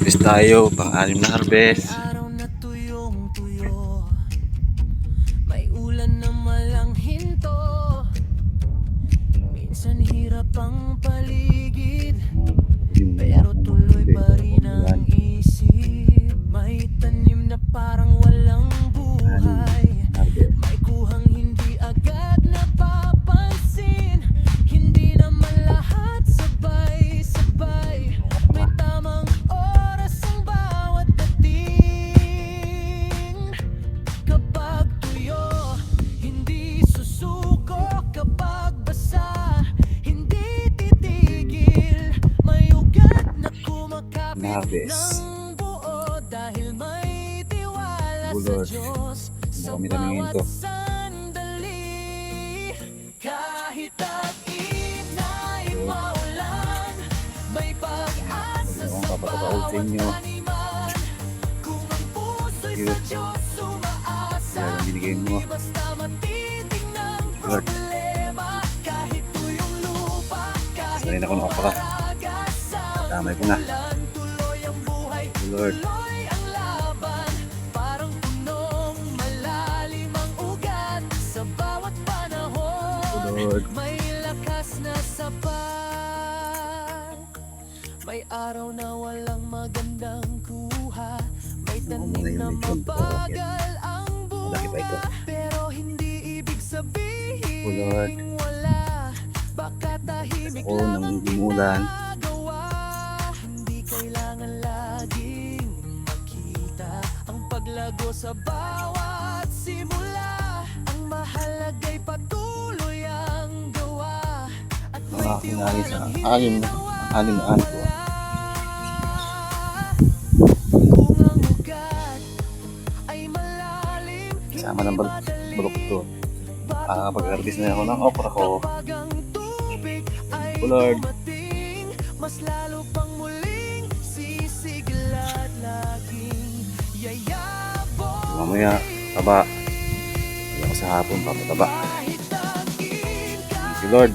Harvest tayo, pang-anim na harvest. Araw na tuyong tuyo, may ulan na malang hinto. Minsan hirap ang paligid, pero tuloy pa rin ang isip. May tanim na parang walang buhay, may kuhang hindi agad napapansin. Hindi naman lahat sabay-sabay, may tamang oras ang bawat dating. Kapag tuyo, hindi susuko. Kapag basa, hindi titigil. May ugat na kumakapit ng buo, dahil may tiwala sa Diyos sa bawat sandali. Kahit tag-init na maulan, may pag-asa sa bawat taniman. Kung ang puso'y sa Diyos umaasa, di basta matitig ng problema. Kahit tuyong lupa, kahit umaga sa ulan, tuloy ang buhay, tuloy ang laban. Parang punong malalim ang ugat, sa bawat panahon may lakas na sapat. May araw na walang magandang kuha, may tanim na mabagal ang bunga, pero hindi ibig sabihin wala. Baka tahimik lang ang ginagawa. Hindi kailangan laging makita ang paglago sa bawat simula. Ang mahalaga'y patuloy ang gawa, at may tiwalang hindi nawawala. Kung ang ugat ay malalim, Kasama ng balok ko. Pag-harvest na ako ng okra ko. kapag ang tubig ay Lord. dumating, mas lalo pang muling sisigla at laging yayabong. Mamaya, taba. Hindi ako sa hapon, papataba. Kahit tag-init, Thank you, Lord.